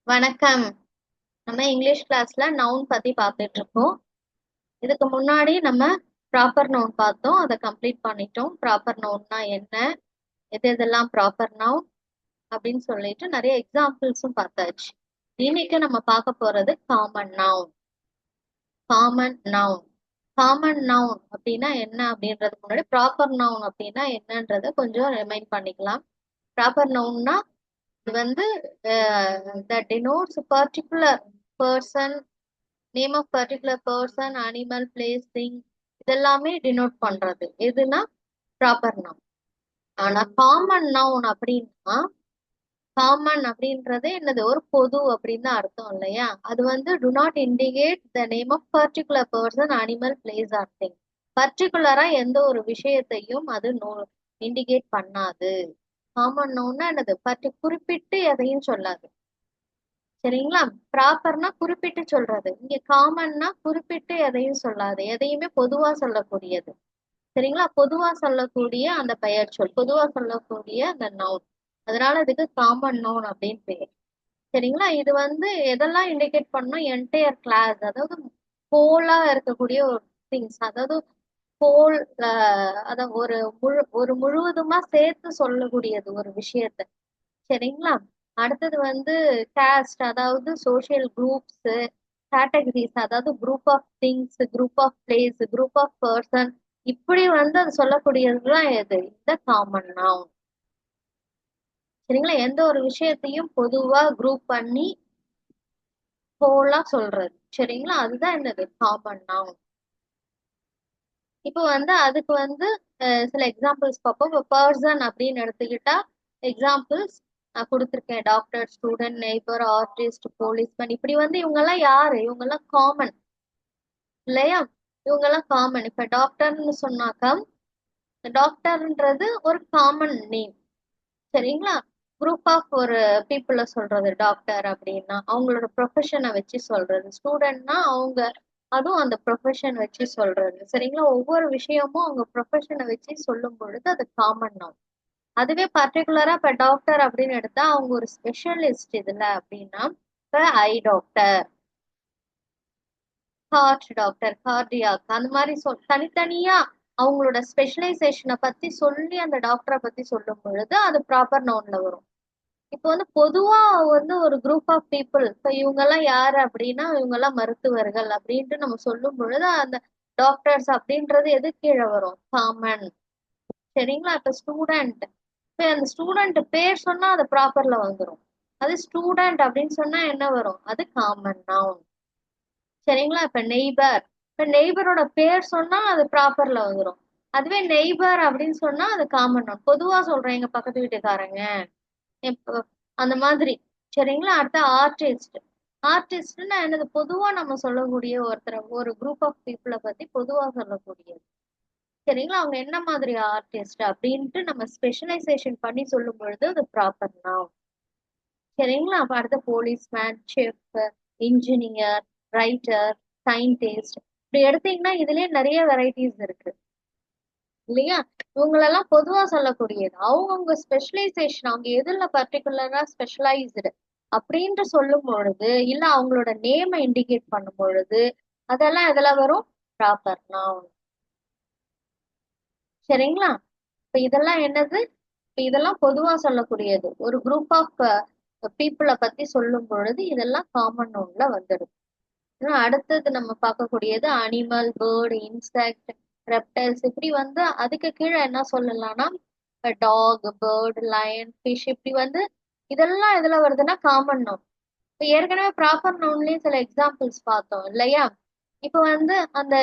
வணக்கம். நம்ம இங்கிலீஷ் கிளாஸ்ல நவுன் பத்தி பார்த்துட்டு இருக்கோம். இதுக்கு முன்னாடி நம்ம ப்ராப்பர் நவுன் பார்த்தோம். அதை கம்ப்ளீட் பண்ணிட்டோம். ப்ராப்பர் நவுன்னா என்ன, எது எதெல்லாம் ப்ராப்பர் நவுன் அப்படின்னு சொல்லிட்டு நிறைய எக்ஸாம்பிள்ஸும் பார்த்தாச்சு. இன்னைக்கு நம்ம பார்க்க போறது common noun. Common noun common noun அப்படின்னா என்ன அப்படின்றதுக்கு முன்னாடி ப்ராப்பர் நவுன் அப்படின்னா என்னன்றதை கொஞ்சம் ரிமைண்ட் பண்ணிக்கலாம். ப்ராப்பர் நவுன்னா இது வந்து that denotes a particular person, name of particular person, animal, place, thing இதெல்லாமே டினோட் பண்றது எதுனா ப்ராப்பர் நவுன். ஆனா காமன் நவுன் அப்படின்னா காமன் அப்படின்றது என்னது ஒரு பொது அப்படின்னு தான் அர்த்தம் இல்லையா? அது வந்து to not indicate the name of particular person, animal, place or thing. பர்டிகுலரா எந்த ஒரு விஷயத்தையும் அது இண்டிகேட் பண்ணாது. காமன் நவுன்னா என்னது குறிப்பிட்டு எதையும் சொல்லாது. சரிங்களா? ப்ராப்பர்னா குறிப்பிட்டு சொல்றது. இங்க காமன்னா குறிப்பிட்டு எதையும் சொல்லாது. எதையுமே பொதுவா சொல்லக்கூடியது. சரிங்களா? பொதுவா சொல்லக்கூடிய அந்த பெயர் சொல், பொதுவா சொல்லக்கூடிய அந்த நவுன். அதனால இதுக்கு காமன் நவுன் அப்படின்னு பேர். சரிங்களா? இது வந்து எதெல்லாம் இண்டிகேட் பண்ணும்? என்டையர் கிளாஸ், அதாவது ஹோலா இருக்கக்கூடிய ஒரு திங்ஸ், அதாவது ஹோல், அத ஒரு முழுவதுமா சேர்த்து சொல்லக்கூடியது ஒரு விஷயத்த. சரிங்களா? அடுத்தது வந்து கேஸ்ட், அதாவது சோஷியல் குரூப்ஸ், கேட்டகரிஸ், அதாவது group of things, group of place, group of person, இப்படி வந்து அது சொல்லக்கூடியதுதான் எது இந்த காமன் நவுன். சரிங்களா? எந்த ஒரு விஷயத்தையும் பொதுவா குரூப் பண்ணி ஹோலா சொல்றது. சரிங்களா? அதுதான் என்னது காமன் நவுன். இப்போ வந்து அதுக்கு வந்து சில எக்ஸாம்பிள்ஸ் பார்ப்போம். இப்போ பர்சன் அப்படின்னு எடுத்துக்கிட்டா எக்ஸாம்பிள்ஸ் நான் கொடுத்துருக்கேன். Doctor, student, neighbour, artist, policeman. இப்படி வந்து இவங்கெல்லாம் யாரு? இவங்கெல்லாம் காமன் இல்லையா? இவங்கெல்லாம் காமன். இப்ப டாக்டர்னு சொன்னாக்கா டாக்டர்ன்றது ஒரு காமன் நேம். சரிங்களா? குரூப் ஆஃப் ஒரு பீப்புள சொல்றது டாக்டர் அப்படின்னா அவங்களோட ப்ரொஃபஷனை வச்சு சொல்றது. ஸ்டூடெண்ட்னா அவங்க அதுவும் அந்த ப்ரொஃபஷன் வச்சு சொல்றது. சரிங்களா? ஒவ்வொரு விஷயமும் அவங்க ப்ரொஃபஷனை வச்சு சொல்லும் பொழுது அது காமன் நவுன். அதுவே பர்டிகுலரா இப்ப டாக்டர் அப்படின்னு எடுத்தா அவங்க ஒரு ஸ்பெஷலிஸ்ட் இதுல அப்படின்னா இப்ப ஐ டாக்டர், ஹார்ட் டாக்டர், கார்டியாக், அந்த மாதிரி தனித்தனியா அவங்களோட ஸ்பெஷலைசேஷனை பத்தி சொல்லி அந்த டாக்டரை பத்தி சொல்லும் பொழுது அது ப்ராப்பர் நவுன்ல வரும். இப்போ வந்து பொதுவா வந்து ஒரு குரூப் ஆஃப் பீப்புள், இப்போ இவங்க எல்லாம் யாரு அப்படின்னா இவங்க எல்லாம் மருத்துவர்கள் அப்படின்ட்டு நம்ம சொல்லும் பொழுது அந்த டாக்டர்ஸ் அப்படின்றது எது கீழே வரும்? காமன். சரிங்களா? இப்ப ஸ்டூடெண்ட், இப்ப அந்த ஸ்டூடெண்ட் பேர் சொன்னா அது ப்ராப்பர்ல வந்துடும். அது ஸ்டூடெண்ட் அப்படின்னு சொன்னா என்ன வரும்? அது காமன் நவுன். சரிங்களா? இப்ப நெய்பர், இப்ப நெய்பரோட பேர் சொன்னா அது ப்ராப்பர்ல வந்துடும். அதுவே நெய்பர் அப்படின்னு சொன்னா அது காமன் நவுன். பொதுவா சொல்றேன் எங்க பக்கத்து வீட்டுக்காரங்க, இப்போ அந்த மாதிரி. சரிங்களா? அடுத்த ஆர்டிஸ்ட். ஆர்டிஸ்ட்னா என்னது? பொதுவா நம்ம சொல்லக்கூடிய ஒருத்தர், ஒரு குரூப் ஆஃப் பீப்புளை பத்தி பொதுவா சொல்லக்கூடியது. சரிங்களா? அவங்க என்ன மாதிரி ஆர்டிஸ்ட் அப்படின்ட்டு நம்ம ஸ்பெஷலைசேஷன் பண்ணி சொல்லும் பொழுது அது ப்ராப்பர் நவுன். சரிங்களா? அப்ப அடுத்த policeman, chef, engineer, writer, scientist, இப்படி எடுத்தீங்கன்னா இதுலயே நிறைய வெரைட்டிஸ் இருக்கு இல்லையா? இவங்களெல்லாம் பொதுவா சொல்லக்கூடியது. அவங்கவுங்க ஸ்பெஷலைசேஷன், அவங்க எதுல பர்டிகுலரா ஸ்பெஷலைஸ்டு அப்படின்ட்டு சொல்லும் பொழுது, இல்ல அவங்களோட நேமை இண்டிகேட் பண்ணும் பொழுது அதெல்லாம் எதுல வரும்? Proper noun. சரிங்களா? இப்ப இதெல்லாம் என்னது? இப்ப இதெல்லாம் பொதுவா சொல்லக்கூடியது. ஒரு குரூப் ஆஃப் பீப்புளை பத்தி சொல்லும் பொழுது இதெல்லாம் காமன் நவுன்ல வந்துடும். அடுத்தது நம்ம பார்க்கக்கூடியது அனிமல், பேர்டு, இன்செக்ட், ரெப்டைல்ஸ். இப்படி வந்து அதுக்கு கீழே என்ன சொல்லலாம்னா டாக், பேர்டு, லயன், ஃபிஷ், இப்படி வந்து இதெல்லாம் எதுல வருதுன்னா காமன் நவுன். இப்போ ஏற்கனவே ப்ராப்பர் நவுன்லயும் சில எக்ஸாம்பிள்ஸ் பார்த்தோம் இல்லையா? இப்போ வந்து அந்த,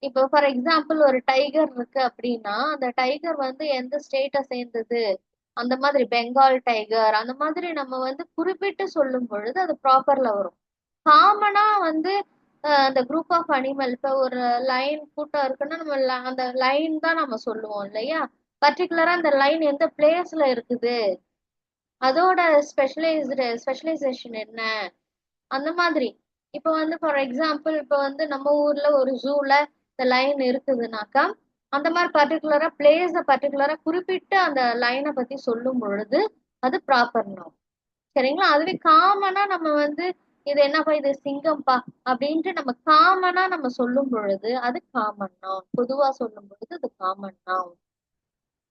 இப்போ ஃபார் எக்ஸாம்பிள் ஒரு டைகர் இருக்கு அப்படின்னா அந்த டைகர் வந்து எந்த ஸ்டேட்டை சேர்ந்தது, அந்த மாதிரி பெங்கால் டைகர், அந்த மாதிரி நம்ம வந்து குறிப்பிட்டு சொல்லும் பொழுது அது ப்ராப்பர்ல வரும். காமனா வந்து அந்த குரூப் ஆஃப் அனிமல், இப்போ ஒரு லைன் கூட்டம் இருக்குன்னா நம்ம அந்த லைன் தான் நம்ம சொல்லுவோம் இல்லையா? பர்டிகுலரா அந்த லைன் எந்த பிளேஸ்ல இருக்குது, அதோட ஸ்பெஷலைசேஷன் என்ன, அந்த மாதிரி. இப்போ வந்து ஃபார் எக்ஸாம்பிள் இப்போ வந்து நம்ம ஊர்ல ஒரு ஜூல இந்த லைன் இருக்குதுனாக்கா அந்த மாதிரி பர்டிகுலரா பிளேஸ பர்டிகுலரா குறிப்பிட்டு அந்த லைனை பத்தி சொல்லும் பொழுது அது ப்ராப்பர் நவுன். சரிங்களா? அதுவே காமனா நம்ம வந்து இது என்னப்பா இது சிங்கம்ப்பா அப்படின்ட்டு நம்ம காமனா நம்ம சொல்லும் பொழுது அது காமன் நவுன். பொதுவா சொல்லும் பொழுது அது காமன் நவுன்.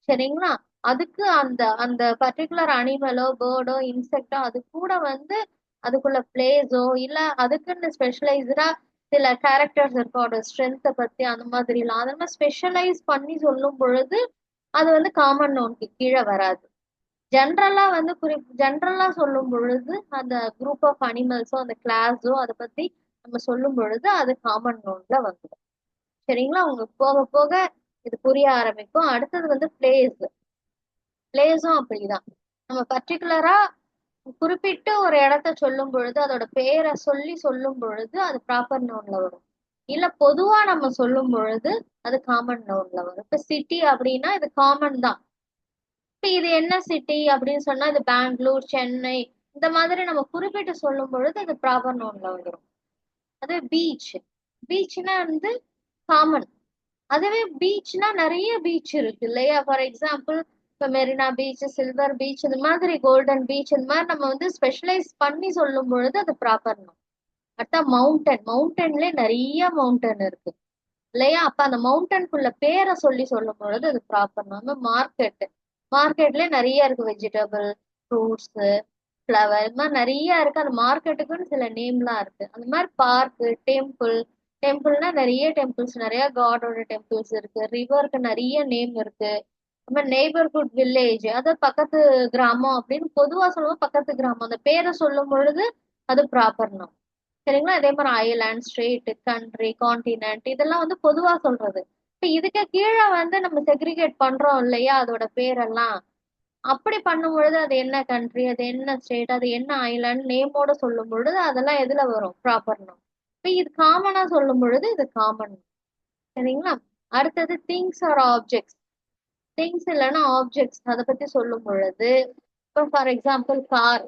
சரிங்களா? அதுக்கு அந்த அந்த பர்ட்டிகுலர் அனிமலோ பேர்டோ இன்செக்டோ அது கூட வந்து அதுக்குள்ள பிளேஸோ இல்ல அதுக்குன்னு ஸ்பெஷலைஸ்டா சில கேரக்டர்ஸ் இருக்கும் அதோட ஸ்ட்ரென்த்தை பத்தி அந்த மாதிரிலாம் அந்த மாதிரி ஸ்பெஷலைஸ் பண்ணி சொல்லும் பொழுது அது வந்து காமன் நோனுக்கு கீழே வராது. ஜென்ரலா வந்து ஜென்ரலா சொல்லும் பொழுது அந்த குரூப் ஆஃப் அனிமல்ஸோ அந்த கிளாஸோ அதை பத்தி நம்ம சொல்லும் பொழுது அது காமன் நோன்ல வந்துடும். சரிங்களா? உங்களுக்கு போக போக இது புரிய ஆரம்பிக்கும். அடுத்தது வந்து பிளேஸ். பிளேஸும் அப்படிதான். நம்ம பர்டிகுலரா குறிப்பிட்டு ஒரு இடத்த சொல்லும் பொழுது அதோட பேரை சொல்லி சொல்லும் பொழுது அது ப்ராப்பர் நவுன்ல வரும். இல்ல பொதுவா நம்ம சொல்லும் பொழுது அது காமன் நவுன்ல வரும். இப்ப சிட்டி அப்படின்னா இது காமன் தான். இப்ப இது என்ன சிட்டி அப்படின்னு சொன்னா இது பெங்களூர், சென்னை இந்த மாதிரி நம்ம குறிப்பிட்டு சொல்லும் பொழுது அது ப்ராப்பர் நவுன்ல வந்துடும். அது பீச். பீச்னா வந்து காமன். அதுவே பீச்னா நிறைய பீச் இருக்கு இல்லையா? ஃபார் எக்ஸாம்பிள் இப்போ மெரினா பீச், சில்வர் பீச், இந்த மாதிரி கோல்டன் பீச் இந்த மாதிரி நம்ம வந்து ஸ்பெஷலைஸ் பண்ணி சொல்லும் பொழுது அது ப்ராப்பர் நவுன். அடுத்தா மவுண்டன். மவுண்டன்ல நிறைய மவுண்டன் இருக்கு இல்லையா? அப்ப அந்த மவுண்டனுக்குள்ள பேரை சொல்லி சொல்லும் பொழுது அது ப்ராப்பர் நவுன். மார்க்கெட். மார்க்கெட்ல நிறைய இருக்கு வெஜிடபிள், ஃப்ரூட்ஸ், ஃப்ளவர் இது மாதிரி நிறைய இருக்கு. அந்த மார்க்கெட்டுக்குன்னு சில நேம்லாம் இருக்கு. அந்த மாதிரி பார்க்கு, டெம்பிள். டெம்பிள்னா நிறைய டெம்பிள்ஸ், நிறைய காடோட டெம்பிள்ஸ் இருக்கு. ரிவருக்கு நிறைய நேம் இருக்கு. நம்ம நெய்பர்ஹுட் வில்லேஜ், அதாவது பக்கத்து கிராமம் அப்படின்னு பொதுவா சொல்லுவோம். பக்கத்து கிராமம் அந்த பேரை சொல்லும் பொழுது அது ப்ராப்பர் நவுன். சரிங்களா? அதே மாதிரி ஐலாண்ட், ஸ்டேட், கண்ட்ரி, கான்டினென்ட் இதெல்லாம் வந்து பொதுவா சொல்றது. இப்ப இதுக்கு கீழே வந்து நம்ம செக்ரிகேட் பண்றோம் இல்லையா அதோட பேரெல்லாம். அப்படி பண்ணும் பொழுது அது என்ன கண்ட்ரி, அது என்ன ஸ்டேட், அது என்ன ஐலாண்ட் நேமோட சொல்லும் பொழுது அதெல்லாம் எதுல வரும்? Proper noun. இப்ப இது காமனா சொல்லும் பொழுது இது காமன். சரிங்களா? அடுத்தது திங்ஸ் ஆர் ஆப்ஜெக்ட்ஸ். திங்ஸ் இல்லைன்னா ஆப்ஜெக்ட்ஸ் அதை பத்தி சொல்லும் பொழுது இப்போ ஃபார் எக்ஸாம்பிள் கார்.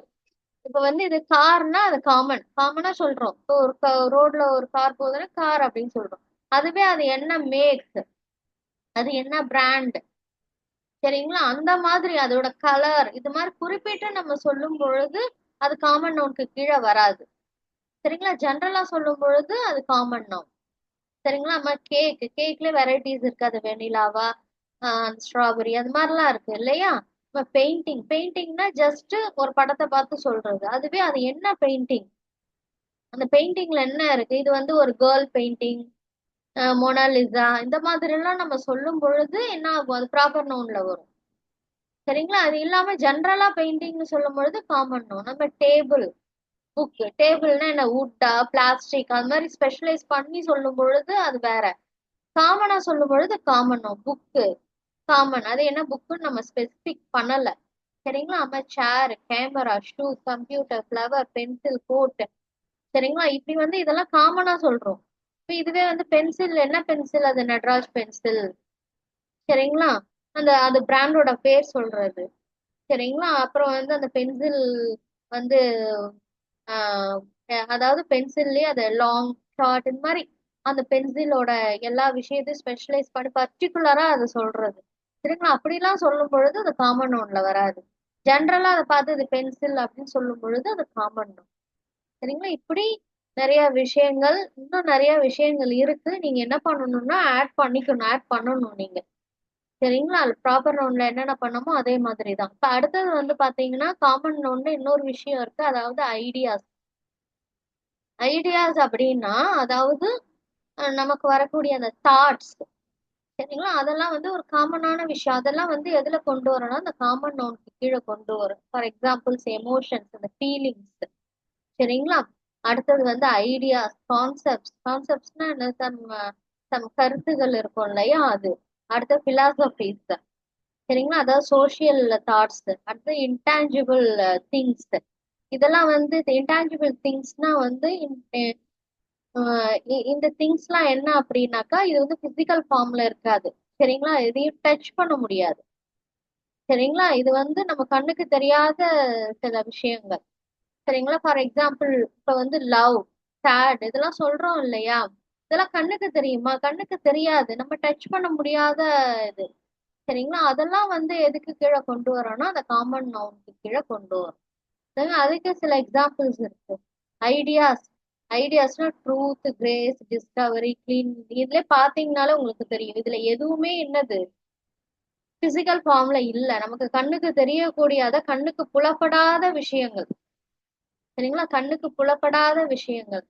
இப்போ வந்து இது கார்னா அது காமன் காமனா சொல்றோம். இப்போ ஒரு ரோட்ல ஒரு கார் போகுதுன்னா கார் அப்படின்னு சொல்றோம். அதுவே அது என்ன மேக்ஸ், அது என்ன பிராண்ட், சரிங்களா? அந்த மாதிரி அதோட கலர் இது மாதிரி குறிப்பிட்டு நம்ம சொல்லும் பொழுது அது காமன் நவுனுக்கு கீழே வராது. சரிங்களா? ஜென்ரலா சொல்லும் பொழுது அது காமன் நவுன். சரிங்களா? நம்ம கேக்ல வெரைட்டிஸ் இருக்கு. அது வெனிலாவா, ஸ்ட்ராபெரி அது மாதிரிலாம் இருக்கு இல்லையா? இப்போ பெயிண்டிங்னா ஜஸ்ட் ஒரு படத்தை பார்த்து சொல்றது. அதுவே அது என்ன பெயிண்டிங், அந்த பெயிண்டிங்ல என்ன இருக்கு, இது வந்து ஒரு கேர்ள் பெயிண்டிங், மொனாலிசா இந்த மாதிரி எல்லாம் நம்ம சொல்லும் பொழுது என்ன ஆகும்? அது ப்ராப்பர் நவுன்ல வரும். சரிங்களா? அது இல்லாம ஜென்ரலா பெயிண்டிங்னு சொல்லும் பொழுது காமன் நவுன். நம்ம டேபிள், புக். டேபிள்னா என்ன, வுட்டா, பிளாஸ்டிக் அந்த மாதிரி ஸ்பெஷலைஸ் பண்ணி சொல்லும் பொழுது அது வேற. காமனா சொல்லும் பொழுது காமன் நவுன். புக்கு காமன், அது என்ன புக்குன்னு நம்ம ஸ்பெசிபிக் பண்ணல. சரிங்களா? நம்ம chair, camera, shoe, computer, flower, pencil, coat. சரிங்களா? இப்படி வந்து இதெல்லாம் காமனா சொல்றோம். இப்ப இதுவே வந்து பென்சில், என்ன பென்சில், அது நட்ராஜ் பென்சில். சரிங்களா? அந்த அந்த பிராண்டோட பேர் சொல்றது. சரிங்களா? அப்புறம் வந்து அந்த பென்சில் வந்து ஆஹ் அதாவது பென்சில்லயே அது லாங், ஷார்ட் இந்த மாதிரி அந்த பென்சிலோட எல்லா விஷயத்தையும் ஸ்பெஷலைஸ் பண்ணி பர்டிகுலரா அதை சொல்றது. சரிங்களா? அப்படிலாம் சொல்லும் பொழுது அது காமன் நோன்ல வராது. ஜென்ரலா அதை பார்த்து இது பென்சில் அப்படின்னு சொல்லும் பொழுது அது காமன் நோன். சரிங்களா? இப்படி நிறைய விஷயங்கள், இன்னும் நிறைய விஷயங்கள் இருக்கு. நீங்க என்ன பண்ணணும்னா ஆட் பண்ணணும் நீங்க. சரிங்களா? அது ப்ராப்பர் நோன்ல என்னென்ன பண்ணமோ அதே மாதிரி தான். இப்ப அடுத்தது வந்து பாத்தீங்கன்னா காமன் நோன்ல இன்னொரு விஷயம் இருக்கு. அதாவது ஐடியாஸ். ஐடியாஸ் அப்படின்னா அதாவது நமக்கு வரக்கூடிய அந்த தாட்ஸ். சரிங்களா? அதெல்லாம் வந்து ஒரு காமனான விஷயம். அதெல்லாம் வந்து எதுல கொண்டு வரணும்? அந்த காமன் நோனுக்கு கீழே கொண்டு வரும். ஃபார் எக்ஸாம்பிள்ஸ் எமோஷன்ஸ், அந்த ஃபீலிங்ஸ். சரிங்களா? அடுத்தது வந்து ஐடியாஸ், கான்செப்ட்ஸ்னா என்ன, சம் கருத்துகள் இருக்கும் இல்லையா அது. அடுத்த பிலாசபிஸ். சரிங்களா? அதாவது சோஷியல் தாட்ஸ். அடுத்து இன்டான்ஜிபிள் திங்ஸ். இதெல்லாம் வந்து இன்டான்ஜிபிள் திங்ஸ்னா வந்து இந்த திங்ஸ்லாம் என்ன அப்படின்னாக்கா இது வந்து பிசிக்கல் ஃபார்ம்ல இருக்காது. சரிங்களா? இதையும் டச் பண்ண முடியாது. சரிங்களா? இது வந்து நம்ம கண்ணுக்கு தெரியாத சில விஷயங்கள். சரிங்களா? ஃபார் எக்ஸாம்பிள் இப்ப வந்து லவ், சேட் இதெல்லாம் சொல்றோம் இல்லையா? இதெல்லாம் கண்ணுக்கு தெரியுமா? கண்ணுக்கு தெரியாது. நம்ம டச் பண்ண முடியாத இது. சரிங்களா? அதெல்லாம் வந்து எதுக்கு கீழே கொண்டு வரோம்னா அந்த காமன் நவுனுக்கு கீழே கொண்டு வரும். அதுக்கு சில எக்ஸாம்பிள்ஸ் இருக்கு. ஐடியாஸ், ஐடியாஸ்னா ட்ரூத், கிரேஸ், டிஸ்கவரி, கிளீன். இதுல பாத்தீங்கன்னாலே உங்களுக்கு தெரியும். இதுல எதுவுமே என்னது பிசிக்கல் ஃபார்ம்ல இல்ல. நமக்கு கண்ணுக்கு தெரியக்கூடியத, கண்ணுக்கு புலப்படாத விஷயங்கள். சரிங்களா? கண்ணுக்கு புலப்படாத விஷயங்கள்.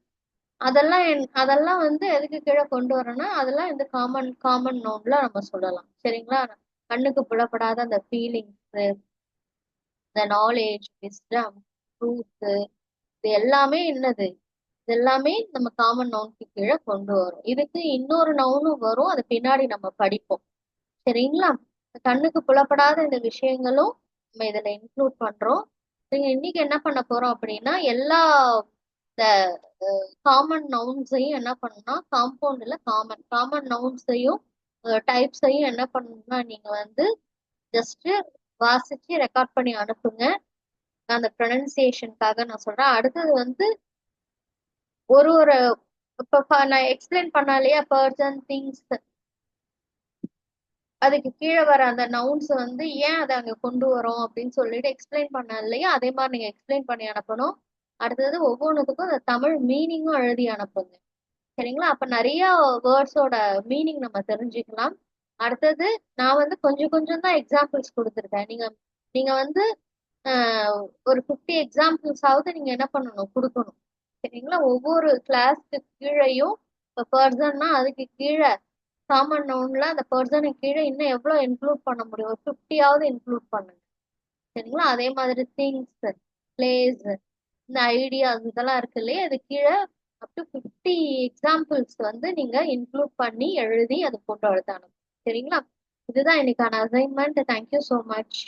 அதெல்லாம் வந்து எதுக்கு கீழே கொண்டு வரேன்னா, அதெல்லாம் இந்த காமன் காமன் நோன்ல நம்ம சொல்லலாம். சரிங்களா? கண்ணுக்கு புலப்படாத அந்த ஃபீலிங்ஸ், இந்த நாலேஜ், விஸ்டம், ட்ரூத், இது எல்லாமே என்னது? இது எல்லாமே நம்ம காமன் நவுனுக்கு கீழே கொண்டு வரும். இதுக்கு இன்னொரு நவுனும் வரும், அது பின்னாடி நம்ம படிப்போம். சரிங்களா? கண்ணுக்கு புலப்படாத இந்த விஷயங்களும் நம்ம இதுல இன்க்ளூட் பண்றோம். நீங்க இன்னைக்கு என்ன பண்ண போறோம் அப்படின்னா, எல்லா இந்த காமன் நவுன்ஸையும் என்ன பண்ணணும்னா, காம்பவுண்ட்ல காமன் காமன் நவுன்ஸையும் டைப்ஸையும் என்ன பண்ணணும்னா, நீங்க வந்து ஜஸ்ட் வாசிச்சு ரெக்கார்ட் பண்ணி அனுப்புங்க. அந்த ப்ரொனன்சியேஷனுக்காக நான் சொல்றேன். அடுத்தது வந்து ஒரு ஒரு இப்ப நான் எக்ஸ்பிளைன் பண்ண இல்லையா, பர்சன், திங்ஸ், அதுக்கு கீழே வர அந்த நவுன்ஸ் வந்து ஏன் அதை அங்க கொண்டு வரோம் அப்படின்னு சொல்லிட்டு எக்ஸ்பிளைன் பண்ண இல்லையா, அதே மாதிரி நீங்க எக்ஸ்பிளைன் பண்ணி அனுப்பணும். அடுத்தது ஒவ்வொன்றுத்துக்கும் அந்த தமிழ் மீனிங்கும் எழுதி அனுப்புங்க. சரிங்களா? அப்ப நிறைய வேர்ட்ஸோட மீனிங் நம்ம தெரிஞ்சுக்கலாம். அடுத்தது நான் வந்து கொஞ்சம் கொஞ்சம் தான் எக்ஸாம்பிள்ஸ் கொடுத்துருக்கேன். நீங்க நீங்க வந்து ஒரு 50 எக்ஸாம்பிள்ஸ் ஆவது நீங்க என்ன பண்ணணும், கொடுக்கணும். சரிங்களா? ஒவ்வொரு கிளாஸ்க்கு கீழேயும் இப்போ பர்சன்னா அதுக்கு கீழே காமன் நவுன்ல அந்த பர்சனுக்கு கீழே இன்னும் எவ்வளவு இன்க்ளூட் பண்ண முடியும், ஒரு 50ஆவது இன்க்ளூட் பண்ணுங்க. சரிங்களா? அதே மாதிரி திங்ஸ், பிளேஸ், இந்த ஐடியாஸ் இதெல்லாம் இருக்கு இல்லையா, அது கீழே அப் டு 50 எக்ஸாம்பிள்ஸ் வந்து நீங்க இன்க்ளூட் பண்ணி எழுதி அது போட்டோ எடுத்தானுங்க. சரிங்களா? இதுதான் இன்னைக்கான அசைன்மெண்ட். Thank you so much.